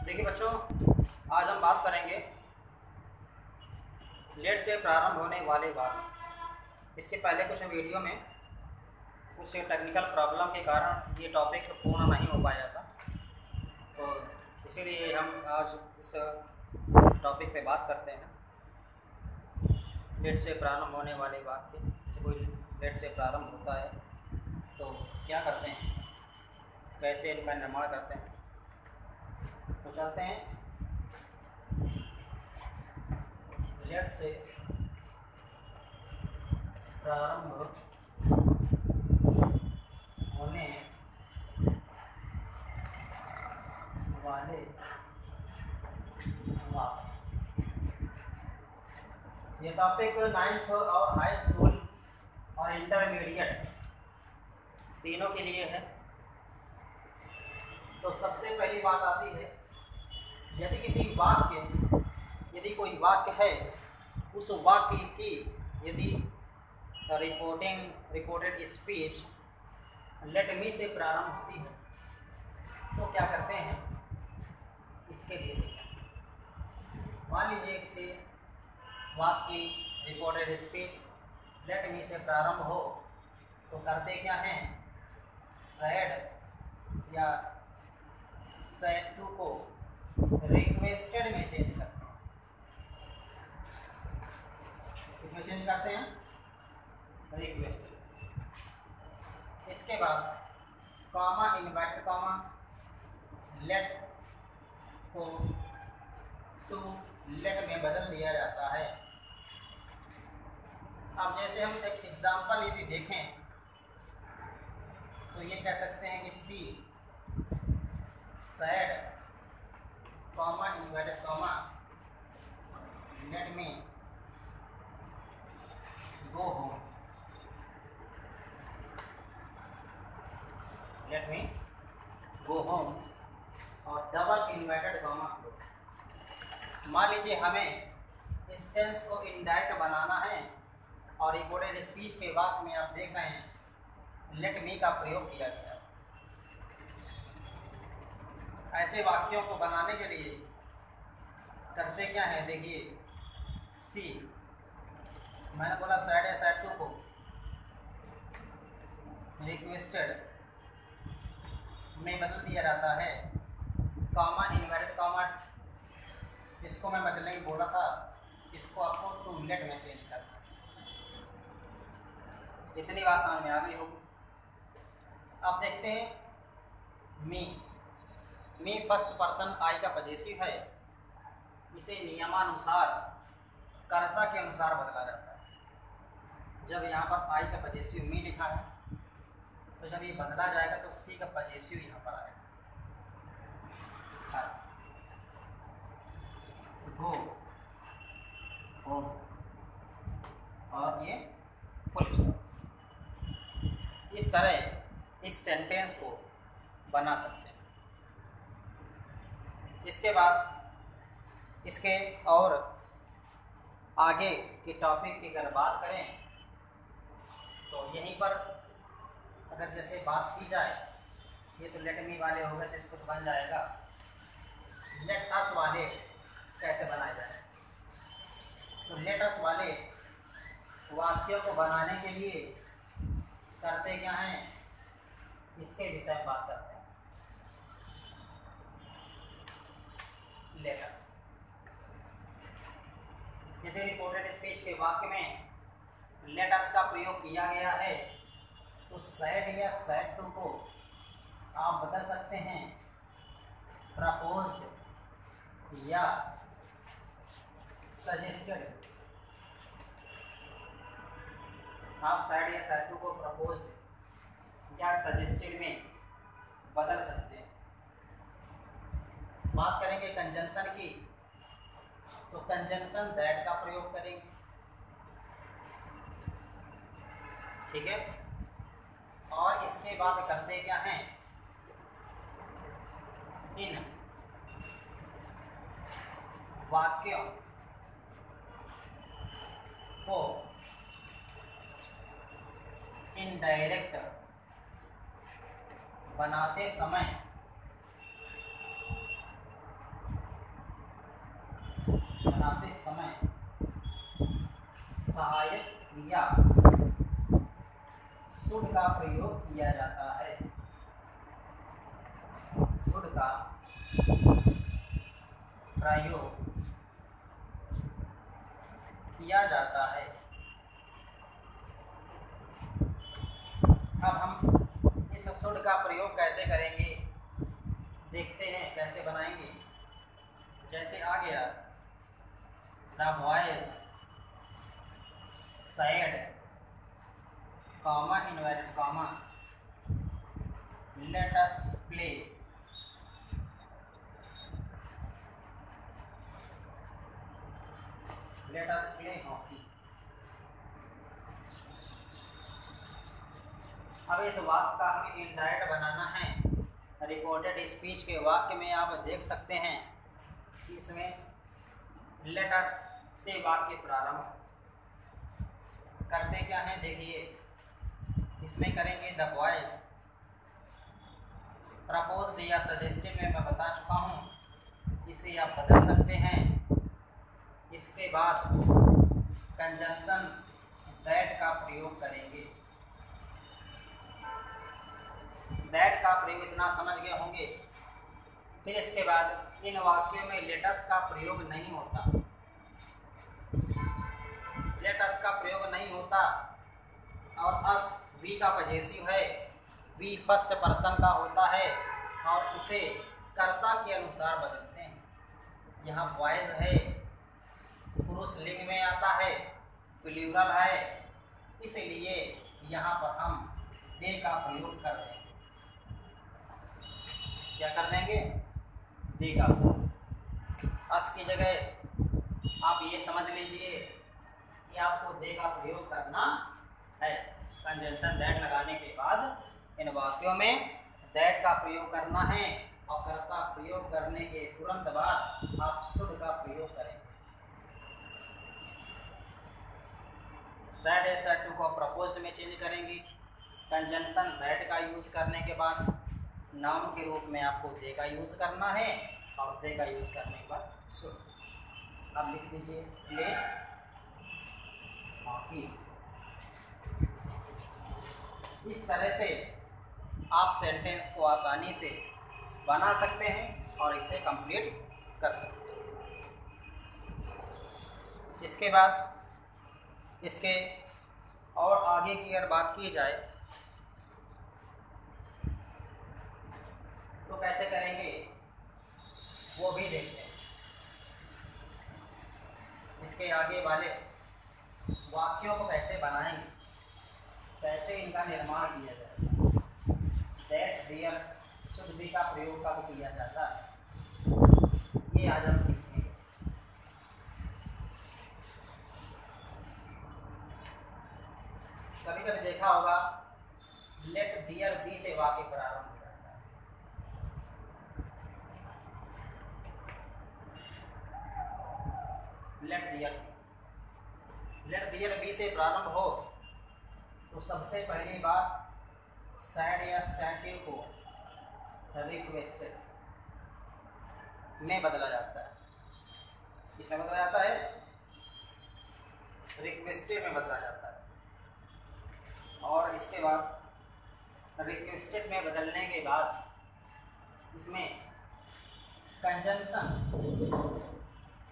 देखिए बच्चों, आज हम बात करेंगे लेट से प्रारंभ होने वाले वाक्य। इसके पहले कुछ वीडियो में कुछ टेक्निकल प्रॉब्लम के कारण ये टॉपिक पूर्ण नहीं हो पाया था, तो इसीलिए हम आज इस टॉपिक पे बात करते हैं। लेट से प्रारंभ होने वाले वाक्य, जैसे कोई लेट से प्रारंभ होता है तो क्या करते हैं, कैसे इनका निर्माण करते हैं। तो चलते हैं लेट से प्रारंभ होने वाले वाक्य। ये टॉपिक 9th और हाई स्कूल और इंटरमीडिएट तीनों के लिए है। तो सबसे पहली बात आती है, यदि कोई वाक्य है, उस वाक्य की यदि रिपोर्टेड स्पीच लेट मी से प्रारंभ होती है तो क्या करते हैं। इसके लिए मान लीजिए किसी वाक्य की रिपोर्टेड स्पीच लेट मी से प्रारंभ हो तो करते क्या हैं, सैड या सैड टू को रिक्वेस्टेड में चेंज करते हैं। किसमें चेंज करते हैं, रिक्वेस्टेड। इसके बाद कॉमा इनवर्टेड कॉमा लेट को टू लेट में बदल दिया जाता है। अब जैसे हम एक एग्जांपल यदि देखें तो ये कह सकते हैं कि she said comma inverted comma let me go home, let me go home और डबल इन्वर्टेड कॉमा। मान लीजिए हमें इस टेंस को इनडायरेक्ट बनाना है और रिपोर्टेड स्पीच के वाक्य में आप देख रहे हैं लेट मी का प्रयोग किया गया। ऐसे वाक्यों को बनाने के लिए करते क्या है, देखिए सी मैंने बोला सैड या सैड टू को रिक्वेस्टेड में बदल दिया जाता है। कॉमा इनवर्टेड कॉमा, इसको मैं बदलने की बोला था, इसको आपको टू लेट में चेंज करना। इतनी बात समझ में आ गई होगी। अब देखते हैं मी फर्स्ट पर्सन आई का पजेसिव है, इसे नियमानुसार कर्ता के अनुसार बदला जाता है। जब यहाँ पर आई का पजेसिव मी लिखा है तो जब ये बदला जाएगा तो सी का पजेसिव यहाँ पर आएगा। गो होम और ये फुल स्टॉप। इस तरह इस सेंटेंस को बना सकते हैं। इसके बाद इसके और आगे के टॉपिक की अगर बात करें तो यहीं पर अगर जैसे बात की जाए, ये तो लेट मी वाले हो गए तो इसको तो बन जाएगा लेट अस वाले कैसे बनाए जाए। तो लेट अस वाले वाक्यों को बनाने के लिए करते क्या हैं, इसके विषय में बात करते हैं। लेट अस, यदि रिपोर्टेड स्पीच के वाक्य में लेट अस का प्रयोग किया गया है तो सैड या सैड टू को आप बदल सकते हैं प्रपोज्ड या सजेस्टेड। आप सैड या सैड टू को प्रपोज्ड या सजेस्टेड में बदल सकते हैं। बात करेंगे कंजंक्शन की, तो कंजंक्शन दैट का प्रयोग करेंगे, ठीक है। और इसके बाद करते क्या हैं, इन वाक्यों को इनडायरेक्ट बनाते समय बनाते समय सहायक क्रिया शुड का प्रयोग किया जाता है। शुड का प्रयोग किया जाता है। अब हम इस शुड का प्रयोग कैसे करेंगे देखते हैं, कैसे बनाएंगे। जैसे आ गया the boys sad comma inverted comma let us play hockey. अब इस वाक्य का हमें इनडायरेक्ट बनाना है। रिपोर्टेड स्पीच के वाक्य में आप देख सकते हैं कि इसमें लेट अस से वाक्य प्रारंभ करते क्या है, देखिए इसमें करेंगे द बॉयज प्रपोज्ड या सजेस्टेड में मैं बता चुका हूँ, इसे आप बदल सकते हैं। इसके बाद कंजंक्शन दैट का प्रयोग करेंगे। दैट का प्रयोग इतना समझ गए होंगे। फिर इसके बाद इन वाक्यों में लेटस का प्रयोग नहीं होता। लेटस का प्रयोग नहीं होता और अस वी का पजेसिव है, वी फर्स्ट पर्सन का होता है और इसे कर्ता के अनुसार बदलते हैं। यहाँ बॉयज है, पुरुष लिंग में आता है, प्लूरल है, इसलिए यहाँ पर हम दे का प्रयोग कर देंगे। क्या कर देंगे? दे का प्रयोग। अस की जगह आप ये समझ लीजिए कि आपको दे का प्रयोग करना है। कंजंक्शन दैट लगाने के बाद इन वाक्यों में दैट का प्रयोग करना है और कर्ता प्रयोग करने के तुरंत बाद आप शुड का प्रयोग करेंगे। सैड सैड टू को प्रपोज्ड में चेंज करेंगे। कंजंक्शन दैट का यूज करने के बाद नाउन के रूप में आपको दे का यूज करना है और दे का यूज करने के बाद शुड। अब लिख दीजिए प्ले हॉकी। इस तरह से आप सेंटेंस को आसानी से बना सकते हैं और इसे कंप्लीट कर सकते हैं। इसके बाद इसके और आगे की अगर बात की जाए तो कैसे करेंगे वो भी देखते हैं। इसके आगे वाले वाक्यों को कैसे बनाएंगे, कैसे इनका निर्माण किया जाएगा। दैट देयर शुड बी का प्रयोग कब किया जाता है, ये आज हम सीखेंगे। कभी कभी देखा होगा लेट देयर बी से वाक्य प्रारंभ हो जाता है। लेट देयर बी से प्रारंभ हो तो सबसे पहली बात सैड या सैटिव को रिक्वेस्टेड में बदला जाता है। किसमें बदला जाता है? रिक्वेस्टेड में बदला जाता है। और इसके बाद रिक्वेस्टेड में बदलने के बाद इसमें कंजंक्शन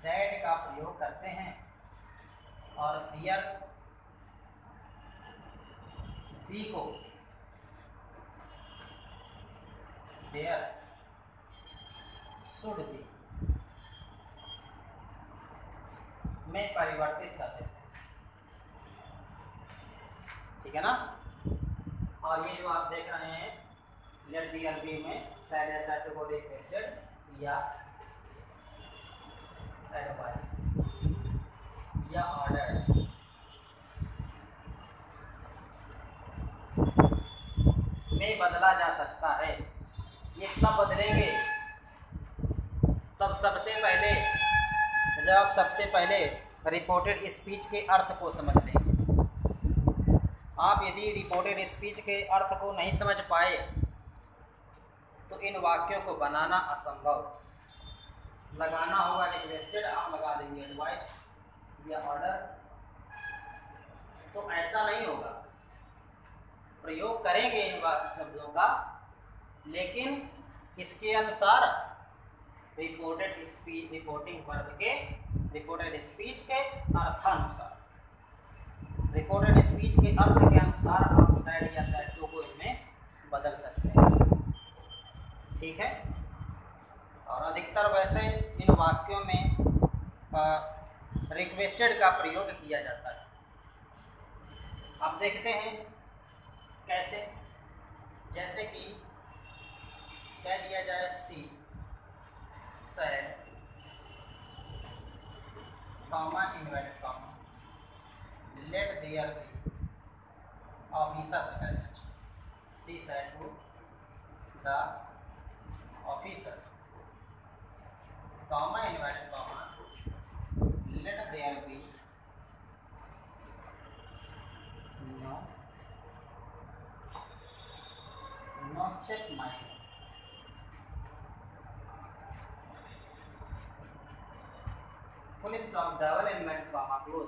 दैट का प्रयोग करते हैं और देयर बी को देयर शुड बी में परिवर्तित करते हैं। ठीक है ना? और ये जो आप देख रहे हैं लेट देयर बी में सैड या सैड को रिक्वेस्टेड या एडवाइस या ऑर्डर में बदला जा सकता है। ये तब बदलेंगे तब सबसे पहले रिपोर्टेड स्पीच के अर्थ को समझ लेंगे। आप यदि रिपोर्टेड स्पीच के अर्थ को नहीं समझ पाए तो इन वाक्यों को बनाना असंभव। लगाना होगा रिक्वेस्टेड, आप लगा देंगे एडवाइस या ऑर्डर। तो ऐसा नहीं होगा, प्रयोग करेंगे इन शब्दों का, लेकिन इसके अनुसार रिपोर्टेड स्पीच, रिपोर्टिंग वर्ब के, रिपोर्टेड स्पीच के अर्थानुसार, रिपोर्टेड स्पीच के अर्थ के अनुसार आप साइड या साइड टू को इनमें बदल सकते हैं। ठीक है। और अधिकतर वैसे इन वाक्यों में रिक्वेस्टेड का प्रयोग किया जाता है। अब देखते हैं कैसे। जैसे कि कह दिया जाए she said comma inverted comma let there be officer से करें, she said to the officer comma inverted comma let there be no check my full stop double inverted comma close.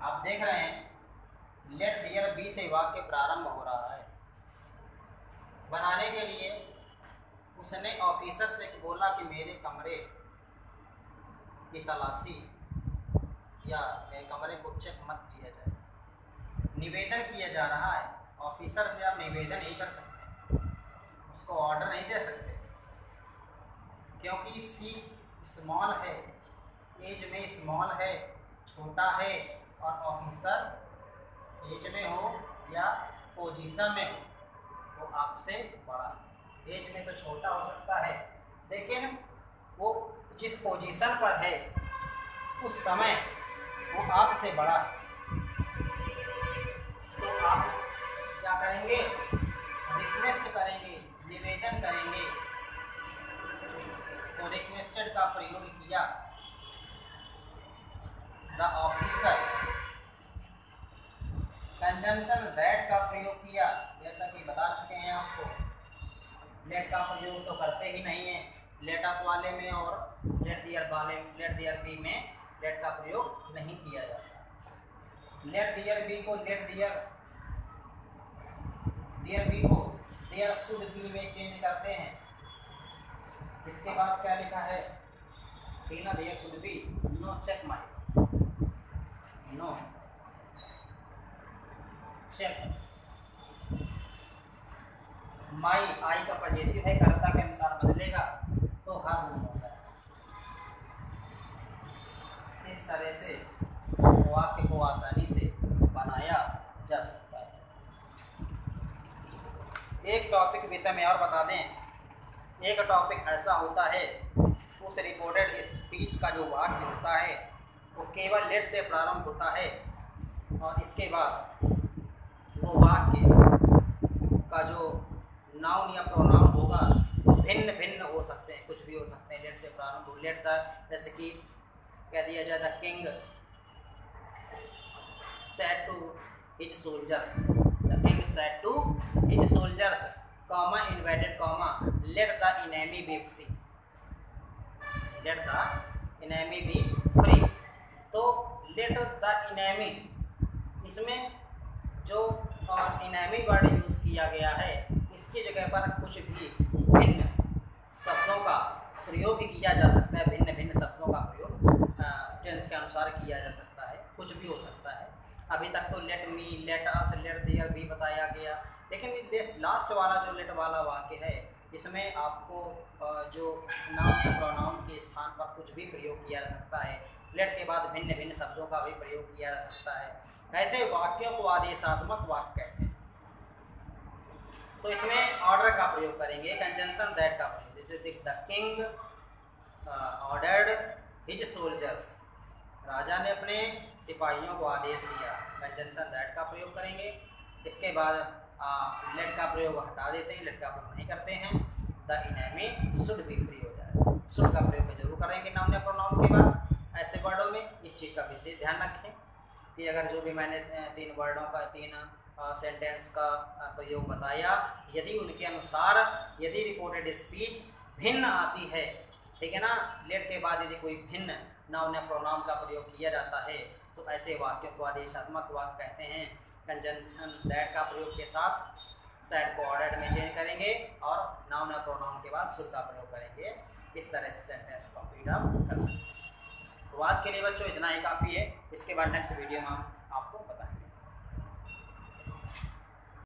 आप देख रहे हैं लेट देयर बी से वाक्य प्रारंभ हो रहा है। बनाने के लिए उसने ऑफिसर से बोला कि मेरे कमरे की तलाशी या मेरे कमरे को चेक मत किया जाए। निवेदन किया जा रहा है, ऑफिसर से आप निवेदन नहीं कर सकते, उसको ऑर्डर नहीं दे सकते, क्योंकि सी स्मॉल है, एज में स्मॉल है, छोटा है, और ऑफिसर एज में हो या पोजीशन में हो वो आपसे बड़ा है। एज में तो छोटा हो सकता है, लेकिन वो जिस पोजीशन पर है उस समय वो आपसे बड़ा है। तो आप क्या करेंगे, रिक्वेस्ट करेंगे, निवेदन करेंगे। तो रिक्वेस्टेड का प्रयोग किया, द ऑफिसर। कंजंक्शन दैट का प्रयोग किया, जैसा कि बता चुके हैं आपको। लेट का प्रयोग तो करते ही नहीं है लेटस वाले में, और लेट दियर वाले, लेट दियर बी में लेट का प्रयोग नहीं किया जाता। लेट दियर बी को लेट दियर बी को देयर शुड बी में चेंज करते हैं। इसके बाद क्या लिखा है, बिना there should be no check my, no check my. I का पजेसिव है, कर्ता के अनुसार बदलेगा तो हर रूप होता है। इस तरह से वाक्य को आसानी से बनाया जा सकता है। एक टॉपिक विषय में और बता दें, एक टॉपिक ऐसा होता है उस रिपोर्टेड स्पीच का जो वाक्य होता है वो केवल लेट से प्रारंभ होता है, और इसके बाद वो वाक्य का जो नाउन या प्रोनाउन होगा भिन्न भिन्न हो सकते हैं, कुछ भी हो सकते हैं। लेट से प्रारंभ हो, लेट द, जैसे कि कह दिया जाए the king said to his soldiers, the king said to his soldiers comma inverted comma let the enemy be free, let the enemy be free. तो लेट द एनिमी, इसमें जो एनिमी वर्ड यूज़ किया गया है इसकी जगह पर कुछ भी भिन्न शब्दों का प्रयोग किया जा सकता है। भिन्न भिन्न शब्दों का प्रयोग टेंस के अनुसार किया जा सकता है, कुछ भी हो सकता है। अभी तक तो let me, let us, let there भी बताया गया, लेकिन लास्ट वाला जो लेट वाला वाक्य है इसमें आपको जो नाउन या प्रोनाउन के स्थान पर कुछ भी प्रयोग किया जा सकता है। लेट के बाद भिन्न भिन्न शब्दों का भी प्रयोग किया जा सकता है। ऐसे वाक्यों को आदेशात्मक वाक्य कहते हैं। तो इसमें ऑर्डर का प्रयोग करेंगे, कंजंक्शन दैट का प्रयोग, जैसे the king ordered his soldiers, राजा ने अपने सिपाहियों को आदेश दिया, कंजंक्शन दैट का प्रयोग करेंगे। इसके बाद लेट का प्रयोग हटा देते हैं, लेट का प्रयोग नहीं करते हैं। The enemy should be free हो जाए, शुड का प्रयोग जरूर करेंगे नाउन या प्रोनाउन के बाद। ऐसे वर्डों में इस चीज़ का विशेष ध्यान रखें कि अगर जो भी मैंने तीन वर्डों का, तीन सेंटेंस का प्रयोग बताया, यदि उनके अनुसार यदि रिपोर्टेड स्पीच भिन्न आती है ठीक है ना। लेट के बाद यदि कोई भिन्न नाउन या प्रोनाउन का प्रयोग किया जाता है तो ऐसे वाक्यों को आदेशात्मक वाक्य कहते हैं। कंजंक्शन दैट का प्रयोग के साथ सेड को ऑर्डर में चेंज करेंगे और नाउन या प्रोनाउन के बाद शुड का प्रयोग करेंगे। इस तरह से सेंटेंस को कंप्लीट आप कर सकते हैं। तो आज के लिए बच्चों इतना ही काफ़ी है। इसके बाद नेक्स्ट वीडियो में हम आपको